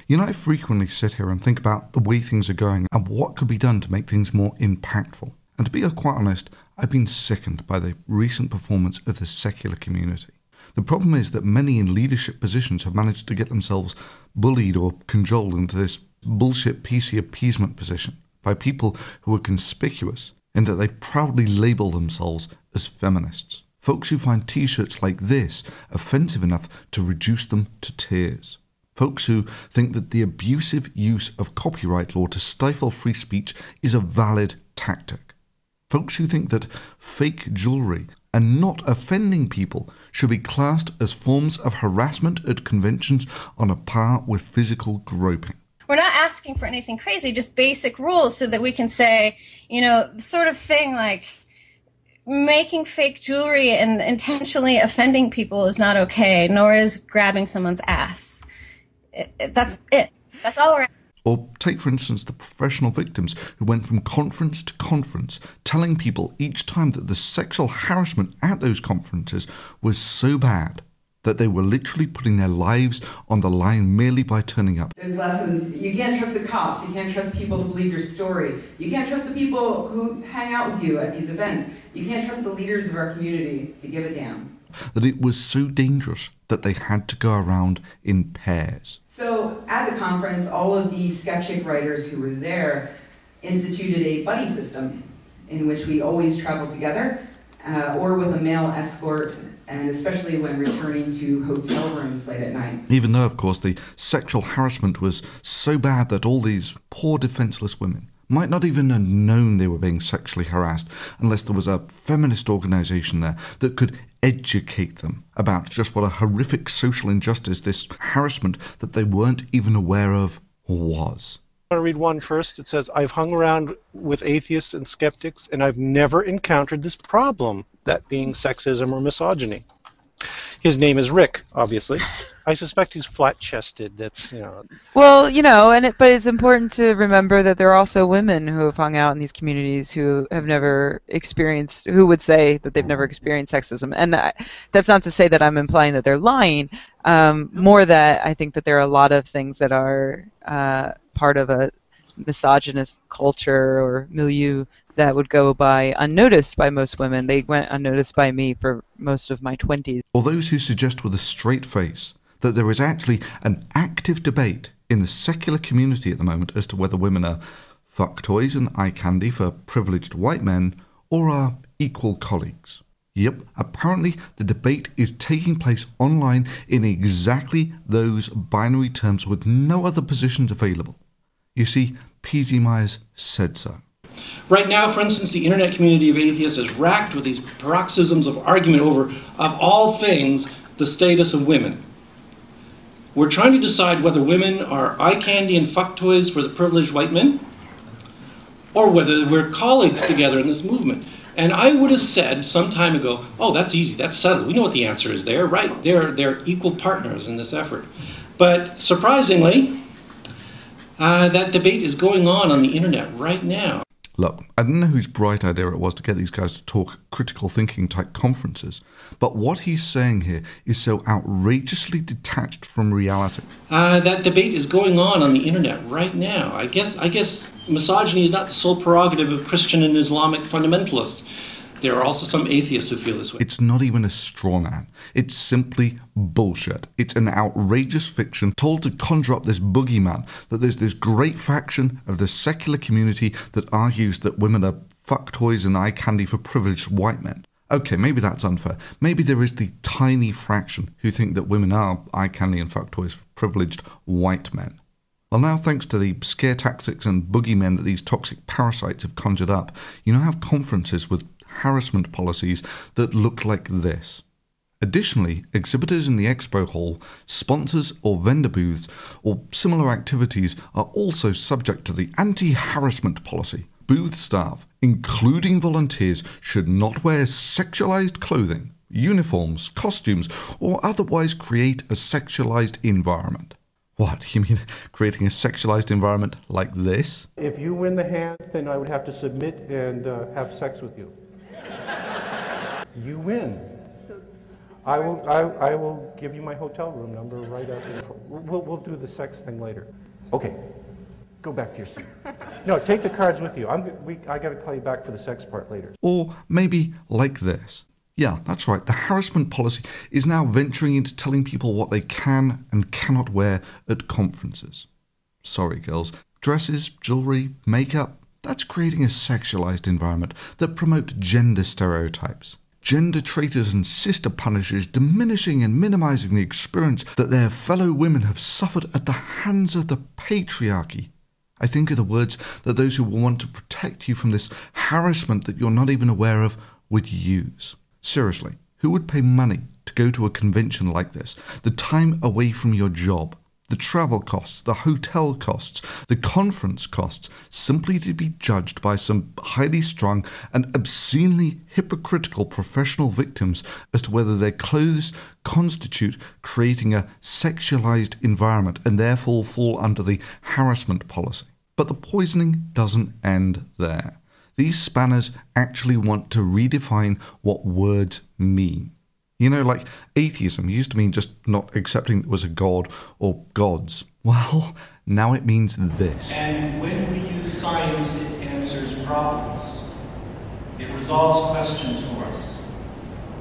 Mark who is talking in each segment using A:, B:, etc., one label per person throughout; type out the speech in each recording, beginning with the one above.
A: You know, I frequently sit here and think about the way things are going and what could be done to make things more impactful. And to be quite honest, I've been sickened by the recent performance of the secular community. The problem is that many in leadership positions have managed to get themselves bullied or cajoled into this bullshit PC appeasement position by people who are conspicuous in that they proudly label themselves as feminists. Folks who find t-shirts like this offensive enough to reduce them to tears. Folks who think that the abusive use of copyright law to stifle free speech is a valid tactic. Folks who think that fake jewellery and not offending people should be classed as forms of harassment at conventions on a par with physical groping.
B: We're not asking for anything crazy, just basic rules so that we can say, you know, the sort of thing like making fake jewelry and intentionally offending people is not okay, nor is grabbing someone's ass. That's it. That's all we're asking.
A: Or take, for instance, the professional victims who went from conference to conference telling people each time that the sexual harassment at those conferences was so bad that they were literally putting their lives on the line merely by turning up.
C: There's lessons. You can't trust the cops. You can't trust people to believe your story. You can't trust the people who hang out with you at these events. You can't trust the leaders of our community to give a damn.
A: That it was so dangerous that they had to go around in pairs.
C: So at the conference, all of the skeptic writers who were there instituted a buddy system in which we always traveled together or with a male escort, and especially when returning to hotel rooms late at night. Even
A: though, of course, the sexual harassment was so bad that all these poor defenseless women might not even have known they were being sexually harassed unless there was a feminist organisation there that could educate them about just what a horrific social injustice this harassment that they weren't even aware of was.
D: I want to read one first. It says, I've hung around with atheists and skeptics, and I've never encountered this problem, that being sexism or misogyny. His name is Rick, obviously. I suspect he's flat-chested. That's, you know.
E: Well, you know, but it's important to remember that there are also women who have hung out in these communities who have never experienced, who would say that they've never experienced sexism. And that's not to say that I'm implying that they're lying. More that I think that there are a lot of things that are part of a misogynist culture or milieu that would go by unnoticed by most women. They went unnoticed by me for most of my 20s.
A: Or those who suggest with a straight face that there is actually an active debate in the secular community at the moment as to whether women are fuck toys and eye candy for privileged white men or are equal colleagues. Yep, apparently the debate is taking place online in exactly those binary terms with no other positions available. You see, P.Z. Myers said so.
F: Right now, for instance, the internet community of atheists is racked with these paroxysms of argument over, of all things, the status of women. We're trying to decide whether women are eye candy and fuck toys for the privileged white men, or whether we're colleagues together in this movement. And I would have said some time ago, oh, that's easy, that's settled. We know what the answer is there, right? They're equal partners in this effort. But surprisingly, that debate is going on the internet right now.
A: Look, I don't know whose bright idea it was to get these guys to talk critical thinking type conferences, but what he's saying here is so outrageously detached from reality.
F: That debate is going on the internet right now. I guess misogyny is not the sole prerogative of Christian and Islamic fundamentalists. There are also some atheists who feel this way.
A: It's not even a straw man. It's simply bullshit. It's an outrageous fiction told to conjure up this boogeyman that there's this great faction of the secular community that argues that women are fuck toys and eye candy for privileged white men. Okay, maybe that's unfair. Maybe there is the tiny fraction who think that women are eye candy and fuck toys for privileged white men. Well, now, thanks to the scare tactics and boogeymen that these toxic parasites have conjured up, you now have conferences with harassment policies that look like this. Additionally, exhibitors in the expo hall, sponsors or vendor booths, or similar activities are also subject to the anti-harassment policy. Booth staff, including volunteers, should not wear sexualized clothing, uniforms, costumes, or otherwise create a sexualized environment. What, you mean creating a sexualized environment like this?
G: If you win the hand, then I would have to submit and have sex with you. You win. I will give you my hotel room number right up. We'll do the sex thing later. Okay, go back to your seat. No, take the cards with you. I got to call you back for the sex part later.
A: Or maybe like this. Yeah, that's right. The harassment policy is now venturing into telling people what they can and cannot wear at conferences. Sorry, girls. Dresses, jewelry, makeup, that's creating a sexualized environment that promotes gender stereotypes. Gender traitors and sister punishers diminishing and minimizing the experience that their fellow women have suffered at the hands of the patriarchy. I think of the words that those who will want to protect you from this harassment that you're not even aware of would use. Seriously, who would pay money to go to a convention like this? The time away from your job, the travel costs, the hotel costs, the conference costs, simply to be judged by some highly strung and obscenely hypocritical professional victims as to whether their clothes constitute creating a sexualized environment and therefore fall under the harassment policy. But the poisoning doesn't end there. These spanners actually want to redefine what words mean. You know, like atheism used to mean just not accepting there was a god or gods. Well, now it means this.
H: And when we use science, it answers problems. It resolves questions for us.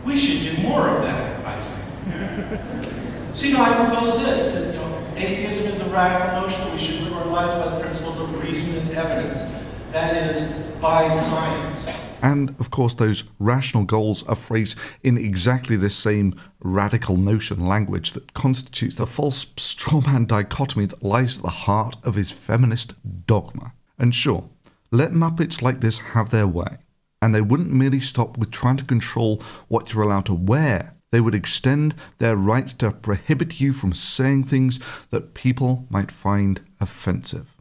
H: We should do more of that, I think. So, I propose this, that, atheism is the radical notion that we should live our lives by the principles of reason and evidence. That is, by science.
A: And, of course, those rational goals are phrased in exactly this same radical notion language that constitutes the false strawman dichotomy that lies at the heart of his feminist dogma. And sure, let Muppets like this have their way, and they wouldn't merely stop with trying to control what you're allowed to wear. They would extend their right to prohibit you from saying things that people might find offensive.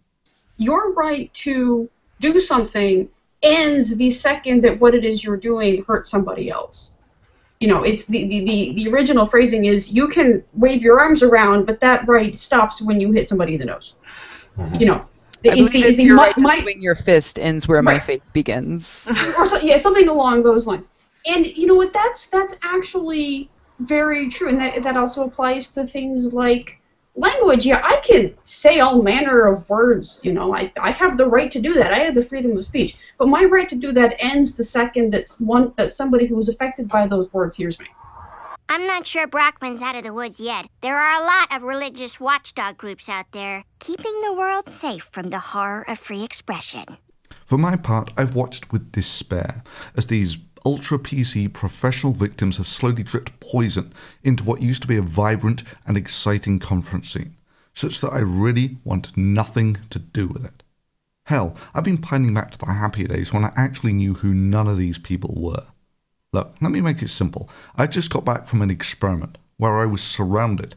I: Your right to do something ends the second that what it is you're doing hurts somebody else. It's the original phrasing is you can wave your arms around, but that right stops when you hit somebody in the nose.
E: I believe your right to swing your fist ends where my fate begins.
I: Or something along those lines. And you know what? That's actually very true, and that also applies to things like language. Yeah, I can say all manner of words. I have the right to do that. I have the freedom of speech. But my right to do that ends the second that somebody who is affected by those words hears me.
J: I'm not sure Brockman's out of the woods yet. There are a lot of religious watchdog groups out there, keeping the world safe from the horror of free expression.
A: For my part, I've watched with despair as these ultra-PC professional victims have slowly dripped poison into what used to be a vibrant and exciting conference scene, such that I really want nothing to do with it. Hell, I've been pining back to the happier days when I actually knew who none of these people were. Look, let me make it simple. I just got back from an experiment where I was surrounded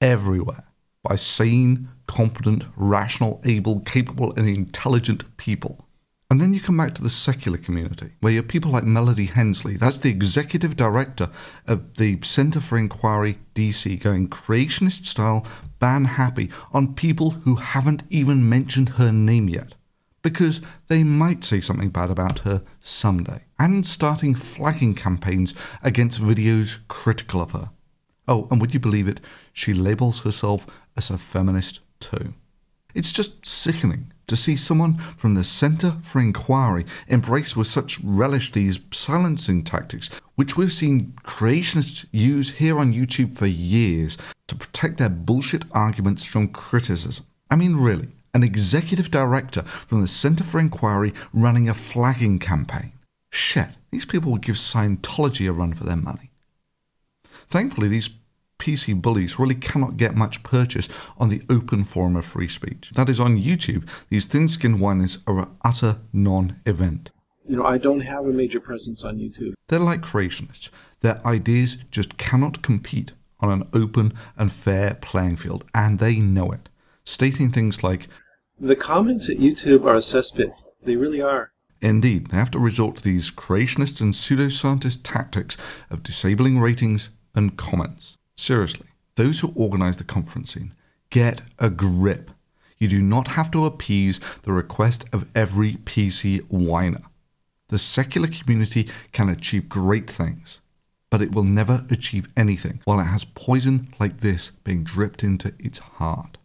A: everywhere by sane, competent, rational, able, capable, and intelligent people. And then you come back to the secular community, where you have people like Melody Hensley, that's the executive director of the Center for Inquiry DC, going creationist style, ban happy on people who haven't even mentioned her name yet, because they might say something bad about her someday, and starting flagging campaigns against videos critical of her. Oh, and would you believe it, she labels herself as a feminist too. It's just sickening to see someone from the Center for Inquiry embrace with such relish these silencing tactics, which we've seen creationists use here on YouTube for years to protect their bullshit arguments from criticism. I mean, really, an executive director from the Center for Inquiry running a flagging campaign. Shit, these people would give Scientology a run for their money. Thankfully, these PC bullies really cannot get much purchase on the open forum of free speech. That is, on YouTube, these thin-skinned whiners are an utter non-event.
D: I don't have a major presence on YouTube.
A: They're like creationists. Their ideas just cannot compete on an open and fair playing field, and they know it. Stating things like,
D: the comments at YouTube are a cesspit. They really are.
A: Indeed, they have to resort to these creationist and pseudoscientist tactics of disabling ratings and comments. Seriously, those who organize the conference scene, get a grip. You do not have to appease the request of every PC whiner. The secular community can achieve great things. but it will never achieve anything while it has poison like this being dripped into its heart.